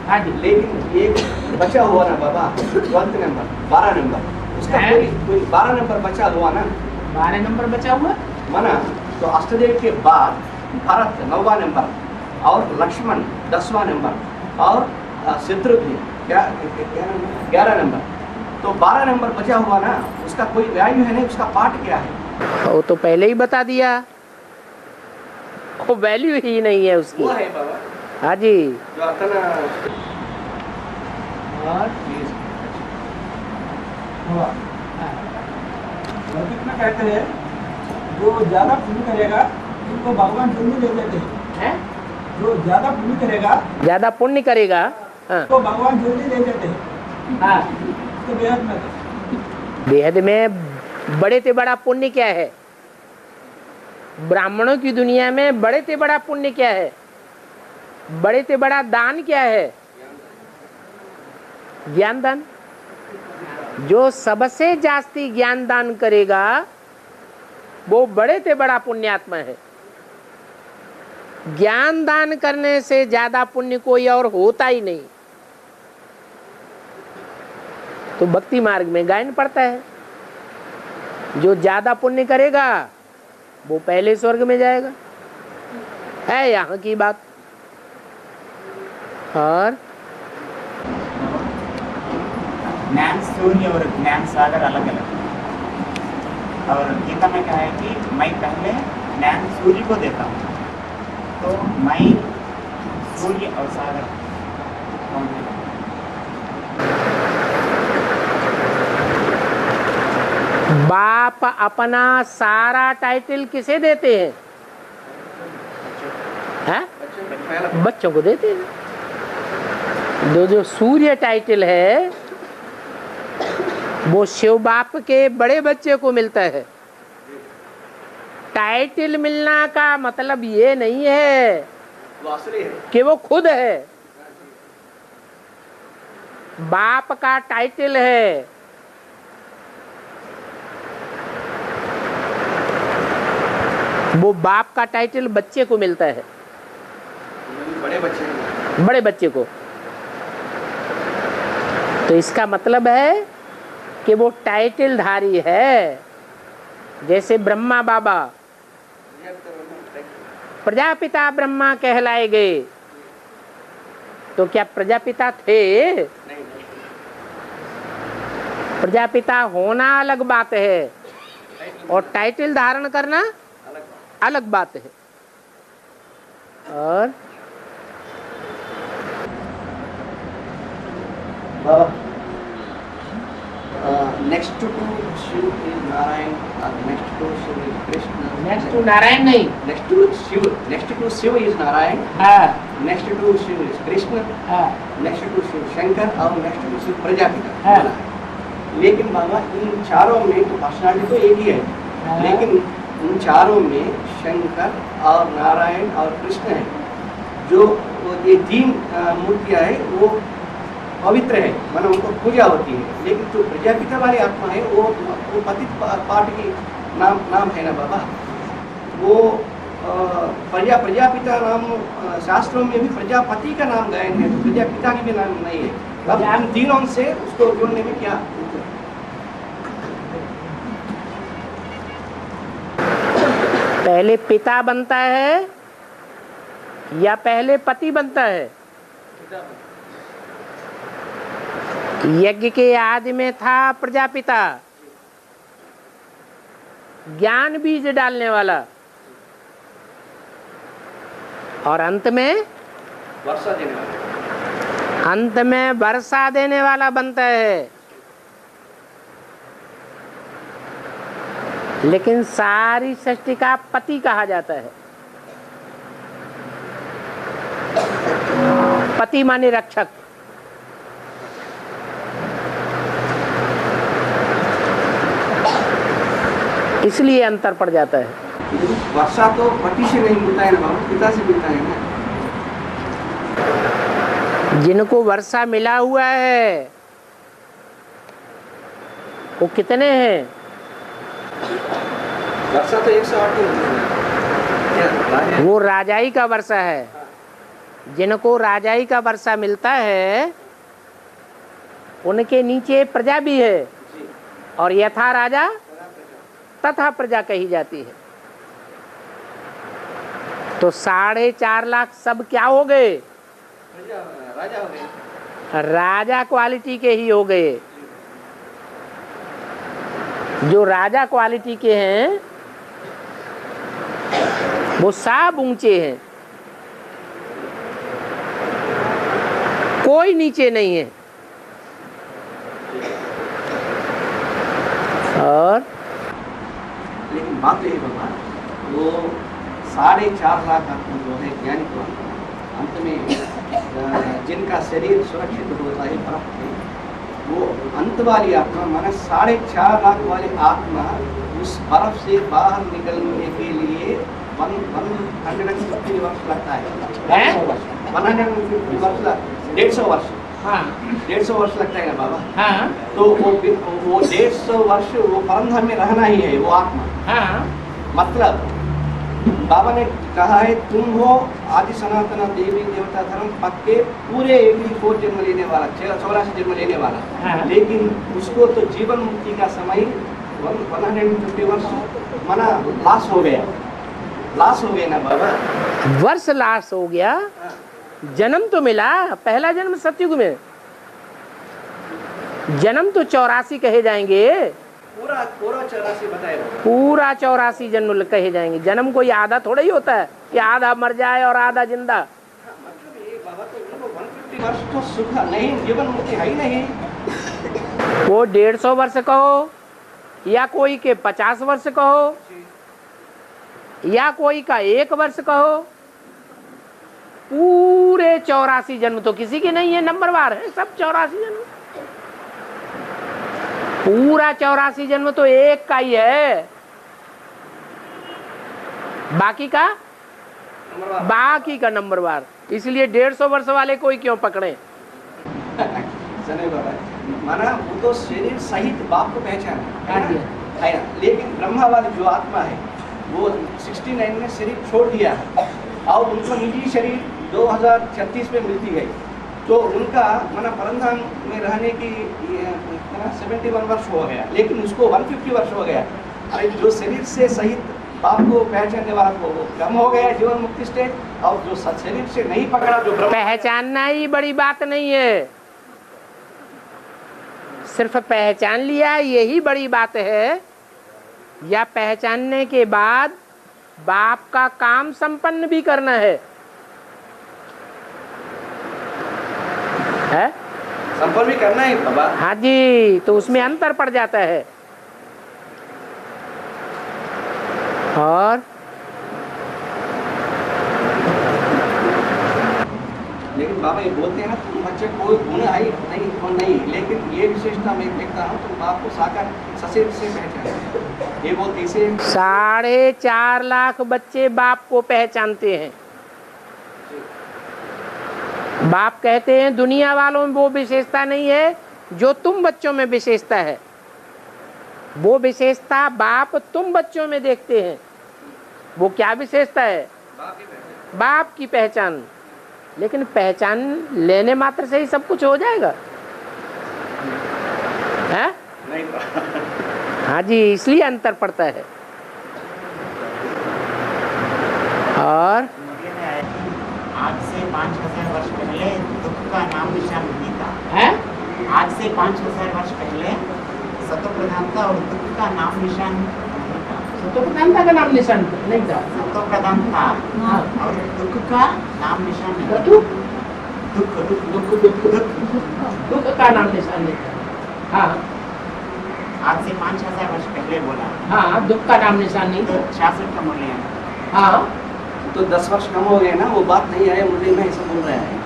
हाँ जी। लेकिन एक बचा हुआ ना बाबा 12 नंबर 12 नंबर उसका कोई 12 नंबर बचा हुआ ना। 12 नंबर बचा हुआ माना तो अष्टदेव के बाद भरत 9वां नंबर और लक्ष्मण 10वां नंबर और शत्रुघ्न 11 नंबर। तो 12 नंबर बचा हुआ ना, उसका कोई वैल्यू है नहीं, उसका पार्ट क्या है? वो तो पहले ही बता दिया, वो वैल्यू ही नहीं है उसकी। वो है बाबा हाँ जी। जो अपना और लौकिक में कहते हैं जो ज्यादा पुण्य करेगा उनको भगवान जल्दी ले लेते हैं। जो ज्यादा पुण्य करेगा ज्यादा पुण्य करेगा हाँ। तो भगवान जल्दी ले लेते हैं। हाँ तो बेहद में बेहद में बड़े से बड़ा पुण्य क्या है? ब्राह्मणों की दुनिया में बड़े से बड़ा पुण्य क्या है? बड़े से बड़ा दान क्या है? ज्ञान दान। जो सबसे जास्ती ज्ञान दान करेगा वो बड़े से बड़ा पुण्यात्मा है। ज्ञान दान करने से ज्यादा पुण्य कोई और होता ही नहीं। तो भक्ति मार्ग में गायन पड़ता है, जो ज्यादा पुण्य करेगा वो पहले स्वर्ग में जाएगा, है यहाँ की बात। और ज्ञान सूर्य और ज्ञान सागर अलग अलग है। और गीता में क्या है कि मैं पहले ज्ञान सूर्य को देता हूँ, तो मैं सूर्य और सागर कौन है? बाप अपना सारा टाइटल किसे देते हैं? हैं? बच्चों को देते हैं। जो सूर्य टाइटल है वो शिव बाप के बड़े बच्चे को मिलता है। टाइटल मिलना का मतलब ये नहीं है कि वो खुद है। बाप का टाइटल है, वो बाप का टाइटल बच्चे को मिलता है, बड़े बच्चे को। तो इसका मतलब है कि वो टाइटल धारी है। जैसे ब्रह्मा बाबा प्रजापिता ब्रह्मा कहलाए गए, तो क्या प्रजापिता थे? प्रजापिता होना अलग बात है और टाइटल धारण करना अलग बात है। और next to Shiv is Narayan, next to Shiv is Krishna. Next to Narayan नहीं, Next to Shiv is Narayan. हाँ Next to Shiv is Krishna. हाँ Next to Shiv Shankar और next to Shiv प्रजापिता हाँ। बोला है। लेकिन बाबा इन चारों में तो पर्सनालिटी तो एक ही है, हाँ। लेकिन इन चारों में शंकर और नारायण और कृष्ण है। जो ये तीन मूर्तियां है वो पवित्र है, मानो उनको पूजा होती है। लेकिन जो प्रजापिता वाली आत्मा है वो पतित पाठ की नाम है ना बाबा। वो प्रजापिता नाम शास्त्रों में भी प्रजापति का नाम गायन है, तो प्रजापिता की भी नाम नहीं है। अब इन तीनों से उसको जोड़ने में क्या? पहले पिता बनता है या पहले पति बनता है? यज्ञ के आदि में था प्रजापिता, ज्ञान बीज डालने वाला, और अंत में वर्षा देने वाला, अंत में वर्षा देने वाला बनता है। लेकिन सारी सृष्टि का पति कहा जाता है। पति माने रक्षक। इसलिए अंतर पड़ जाता है। वर्षा तो पति से नहीं मिलता है ना बाबा, पिता से मिलता है ना। जिनको वर्षा मिला हुआ है वो कितने हैं? वर्षा तो 108 है। वो राजाई का वर्षा है। जिनको राजाई का वर्षा मिलता है उनके नीचे प्रजा भी है, और यथा राजा तथा प्रजा कही जाती है। तो 4.5 लाख सब क्या हो गए? राजा हो गए। राजा क्वालिटी के ही हो गए। जो राजा क्वालिटी के हैं वो सब ऊंचे हैं, कोई नीचे नहीं है। और लेकिन बात यही बाबा, वो 4.5 लाख आत्मा जो है ज्ञानी को अंत में जिनका शरीर सुरक्षित होता है, प्राप्त है, वो अंत वाली आत्मा माना 4.5 लाख वाली आत्मा उस बर्फ से बाहर निकलने के लिए 150 वर्ष लगता है। 150 वर्ष 150 वर्ष। हाँ 150 वर्ष लगता है ना बाबा। हाँ तो वो 150 वर्ष वो परमधाम में रहना ही है वो आत्मा। हाँ मतलब बाबा ने कहा है तुम हो आदि सनातन देवी देवता धर्म पक्के पूरे 84 जन्म लेने वाला 84 जन्म लेने वाला। हाँ। लेकिन उसको तो जीवन मुक्ति का समय 150 वर्ष माना लाश हो गया ना बाबा। वर्ष लाश हो गया, जन्म तो मिला, पहला जन्म सतयुग में, जन्म तो 84 कहे जाएंगे, पूरा 84 बताएगा। पूरा 84 जन्म कहे जाएंगे। जन्म कोई आधा थोड़ा ही होता है कि आधा मर जाए और आधा जिंदा। मतलब ये बाबा तो उनको 150 वर्ष तो सुख नहीं, जीवन मुक्ति है ही नहीं। वो 150 वर्ष कहो या कोई के 50 वर्ष कहो या कोई का 1 वर्ष कहो, पूरे 84 जन्म तो किसी के नहीं है, नंबरवार है सब 84 जन्म। पूरा 84 जन्म तो एक का ही है, बाकी का नंबरवार। इसलिए 150 वर्ष वाले कोई क्यों पकड़े। बाबा माना वो तो शरीर सहित बाप को पहचान है ना, लेकिन ब्रह्मा वाली जो आत्मा है वो 69 में शरीर छोड़ दिया है और उनको निजी शरीर 2036 में मिलती गई। तो उनका माना परमधाम में रहने की 71 वर्ष हो गया, लेकिन उसको 150 वर्ष हो गया। अरे जो शरीर से सहित बाप को पहचानने वाला को कम हो गया जीवन मुक्ति स्टेज, और जो शरीर से नहीं पकड़ा जो पहचानना ही बड़ी बात नहीं है, सिर्फ पहचान लिया यही बड़ी बात है, या पहचानने के बाद बाप का काम संपन्न भी करना है संपन्न भी करना है बाबा। हाँ जी, तो उसमें अंतर पड़ जाता है। और लेकिन बाबा ये बोलते हैं ना तुम बच्चे कोई गुण आई नहीं और नहीं, लेकिन ये विशेषता मैं देखता हूँ तुम बाप को साकार सशरीर से पहचानते। ये बोलते इसे 4.5 लाख बच्चे बाप को पहचानते हैं। बाप कहते हैं दुनिया वालों में वो विशेषता नहीं है जो तुम बच्चों में विशेषता है, वो विशेषता बाप तुम बच्चों में देखते हैं। वो क्या विशेषता है? बाप की पहचान। लेकिन पहचान लेने मात्र से ही सब कुछ हो जाएगा है? नहीं। हाँ जी, इसलिए अंतर पड़ता है। और आज से 5000 वर्ष पहले दुख का नाम निशान नहीं था है? आज से 5000 वर्ष पहले सत्व प्रधानता और दुख का नाम निशान नहीं था। तो प्रधानता का नाम निशान नहीं था। सत्व प्रधान था हाँ। और दुख का नाम निशान नहीं था। दुख दुख दुख दुख दुख दुख दुख का नाम निशान नहीं था। हाँ आज से 5000 वर्ष पहले बोला। हाँ, दुख का नाम निशान नहीं तो था। 66 का मूल्य है। हाँ तो 10 वर्ष कम हो गए ना, वो बात नहीं आया मुझे में ऐसा बोल रहा है।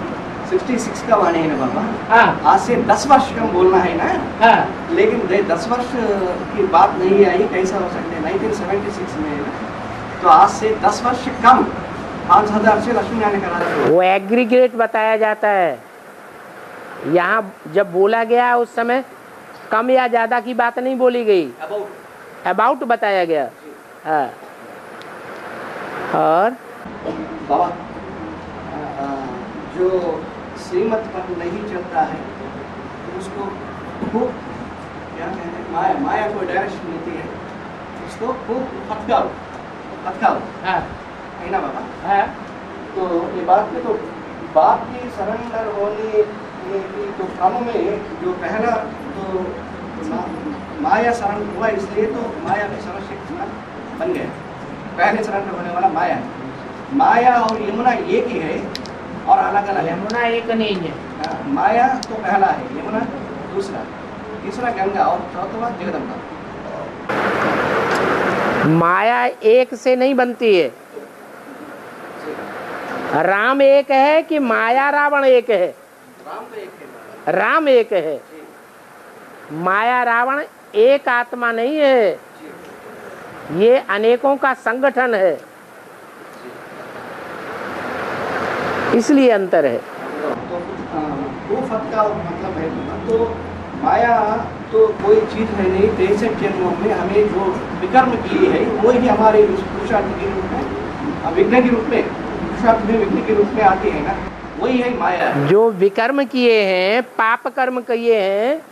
66 का वाणी है ना बाबा। हाँ आज से 10 वर्ष कम बोलना है ना। हाँ लेकिन 10 वर्ष की बात नहीं आई, कैसा हो सकता है? 1976 में ना, तो आज से 10 वर्ष कम 5000 से लक्ष्मी नारायण करा। वो एग्रीगेट बताया जाता है। यहाँ जब बोला गया उस समय कम या ज्यादा की बात नहीं बोली गई, अबाउट बताया गया। हाँ। और बाबा जो श्रीमत पर नहीं चलता है तो उसको खूब क्या कहते हैं, माया को डायरेक्शन मिलती है, उसको खूब फटकाओ हाँ है ना बाबा। हाँ तो ये बात में तो बाप की सरेंडर होने की तो क्रम में जो पहला तो माया शरण हुआ, इसलिए तो माया भी सर्वशक्तिमान बन गया। पहले सरेंडर होने वाला माया है। माया और यमुना एक ही है और अलग अलग है। यमुना एक नहीं है। हाँ, माया तो पहला है, यमुना दूसरा, तीसरा गंगा और चौथा जगदम्बा। माया एक से नहीं बनती है। राम एक है कि माया रावण एक है? राम तो एक है। राम एक है। माया रावण एक आत्मा नहीं है, ये अनेकों का संगठन है, इसलिए अंतर है। तो दो फत का मतलब है ना, तो माया तो कोई चीज है नहीं, 63 जन्मों में हमें जो विकर्म किए है वही हमारे पुरुषार्थ के रूप में, विघ्न के रूप में, पुरुषार्थ में विघ्न के रूप में आते हैं ना, वही है माया। जो विकर्म किए हैं, पाप कर्म किए हैं,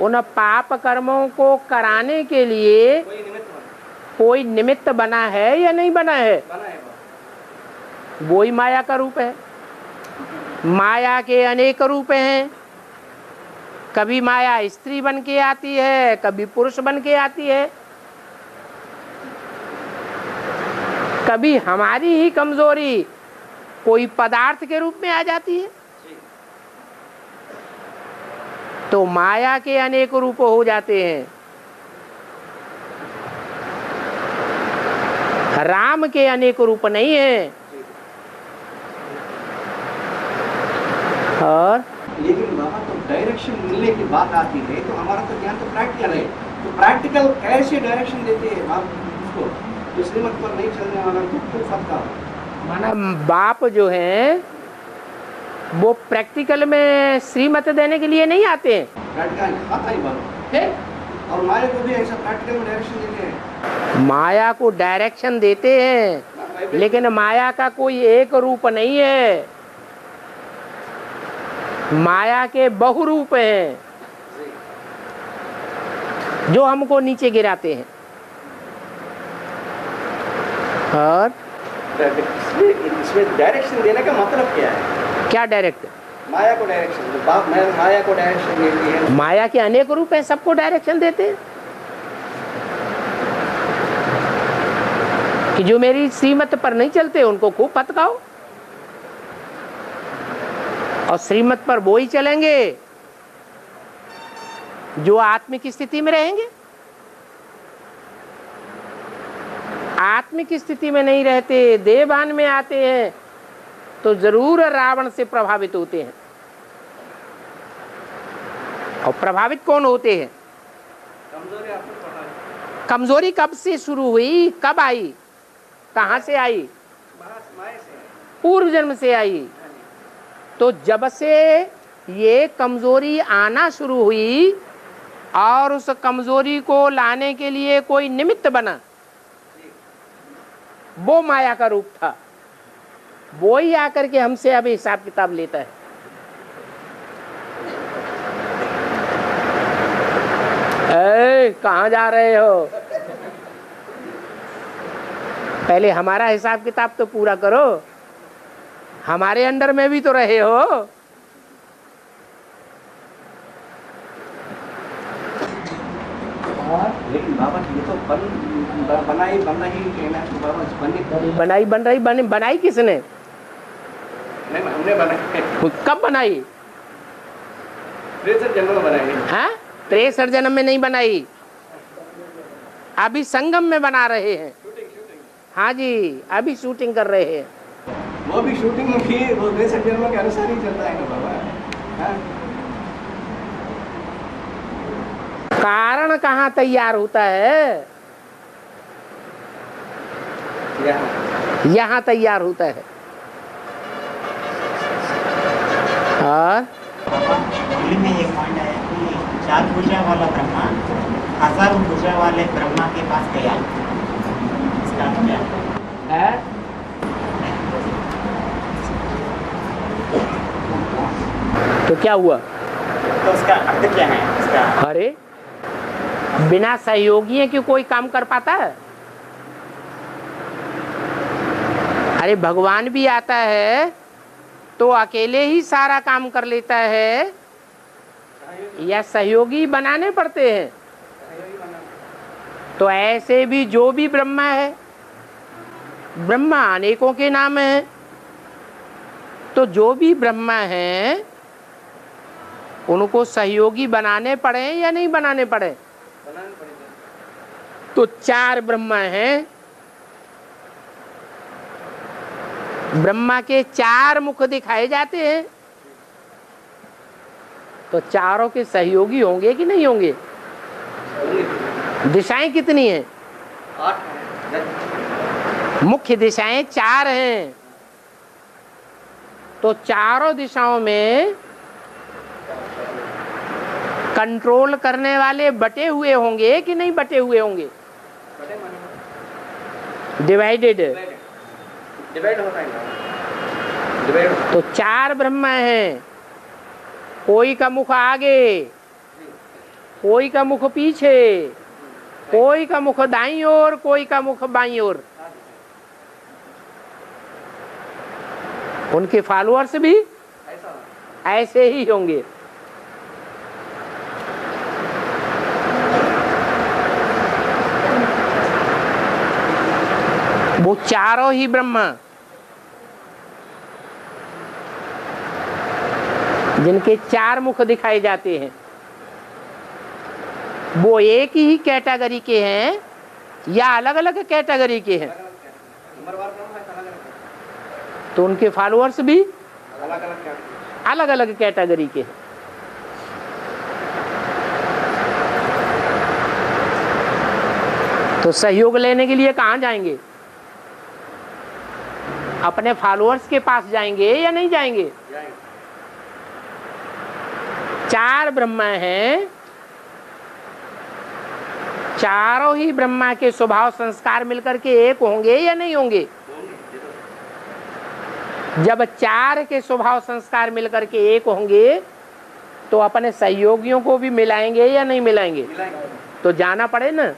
उन पाप कर्मों को कराने के लिए कोई निमित्त बना है या नहीं बना है? वही माया का रूप है। माया के अनेक रूप हैं। कभी माया स्त्री बन के आती है, कभी पुरुष बन के आती है, कभी हमारी ही कमजोरी कोई पदार्थ के रूप में आ जाती है। तो माया के अनेक रूप हो जाते हैं। राम के अनेक रूप नहीं है। और लेकिन वहाँ तो डायरेक्शन मिलने की बात आती है, तो हमारा तो ज्ञान तो प्रैक्टिकल है, तो प्रैक्टिकल कैसे डायरेक्शन देते हैं आप उसको, तो श्रीमत पर नहीं चलने वाला तो फत का माना बाप जो है वो प्रैक्टिकल में श्रीमत देने के लिए नहीं आते हैं। प्रैक्टिकल खाता ही बात, और माया को भी ऐसा प्रैक्टिकल में डायरेक्शन देते हैं। माया को डायरेक्शन देते हैं, लेकिन माया का कोई एक रूप नहीं है। माया के बहुरूप हैं जो हमको नीचे गिराते हैं। और इसमें डायरेक्शन देने का मतलब क्या है? क्या डायरेक्ट? माया को डायरेक्शन, बाप माया को डायरेक्शन देती है। माया के अनेक रूप हैं, सबको डायरेक्शन देते हैं कि जो मेरी श्रीमत पर नहीं चलते उनको खूब फटकाओ, और श्रीमत पर वो ही चलेंगे जो आत्मिक स्थिति में रहेंगे। आत्मिक स्थिति में नहीं रहते, देहभान में आते हैं, तो जरूर रावण से प्रभावित होते हैं। और प्रभावित कौन होते हैं? कमजोरी कब से शुरू हुई, कब आई, कहां से आई? पूर्व जन्म से आई। तो जब से ये कमजोरी आना शुरू हुई और उस कमजोरी को लाने के लिए कोई निमित्त बना, वो माया का रूप था। वो ही आकर के हमसे अभी हिसाब किताब लेता है। कहाँ जा रहे हो? पहले हमारा हिसाब किताब तो पूरा करो, हमारे अंडर में भी तो रहे हो। लेकिन बाबा ये तो बनाई बनना ही कहना है, तो बाबा बनाई किसने? नहीं, हमने बनाई। कब बनाई? 63 जन्म में बनाई। हाँ, 63 जन्म में नहीं बनाई, अभी संगम में बना रहे हैं। हाँ जी, अभी शूटिंग कर रहे हैं। वो भी शूटिंग में भी वो 63 जन्मों के अनुसार ही चलता है ना बाबा। हाँ? कारण कहाँ तैयार होता है? यहाँ तैयार होता है। और दिल्ली में ये पॉइंट है कि 4 भुजा वाला ब्रह्मा 1000 भुजा वाले ब्रह्मा के पास गया, इसका क्या है? तो क्या हुआ? तो उसका अर्थ क्या है इसका? अरे बिना सहयोगियों के कोई काम कर पाता है? अरे भगवान भी आता है तो अकेले ही सारा काम कर लेता है या सहयोगी बनाने पड़ते हैं? तो ऐसे भी जो भी ब्रह्मा है, ब्रह्मा अनेकों के नाम है, तो जो भी ब्रह्मा हैं उनको सहयोगी बनाने पड़े या नहीं बनाने पड़े? तो 4 ब्रह्मा हैं, ब्रह्मा के 4 मुख दिखाए जाते हैं। तो चारों के सहयोगी होंगे कि नहीं होंगे? दिशाएं कितनी हैं? 8 हैं। मुख्य दिशाएं 4 हैं, तो चारों दिशाओं में कंट्रोल करने वाले बटे हुए होंगे कि नहीं बटे हुए होंगे? डिवाइडेड। डिवाइड होता है ना, डिवाइड। तो 4 ब्रह्मा हैं, कोई का मुख आगे, कोई का मुख पीछे, कोई का मुख दाईं ओर, कोई का मुख बाईं ओर। उनके फॉलोअर्स भी ऐसे ही होंगे। वो चारों ही ब्रह्मा जिनके 4 मुख दिखाए जाते हैं, वो एक ही कैटेगरी के हैं या अलग अलग कैटेगरी के हैं? तो उनके फॉलोअर्स भी अलग अलग कैटेगरी के हैं। तो सहयोग लेने के लिए कहाँ जाएंगे? अपने फॉलोअर्स के पास जाएंगे या नहीं जाएंगे? 4 ब्रह्मा हैं, चारों ही ब्रह्मा के स्वभाव संस्कार मिलकर के एक होंगे या नहीं होंगे? जब 4 के स्वभाव संस्कार मिलकर के एक होंगे तो अपने सहयोगियों को भी मिलाएंगे या नहीं मिलाएंगे? तो जाना पड़े ना।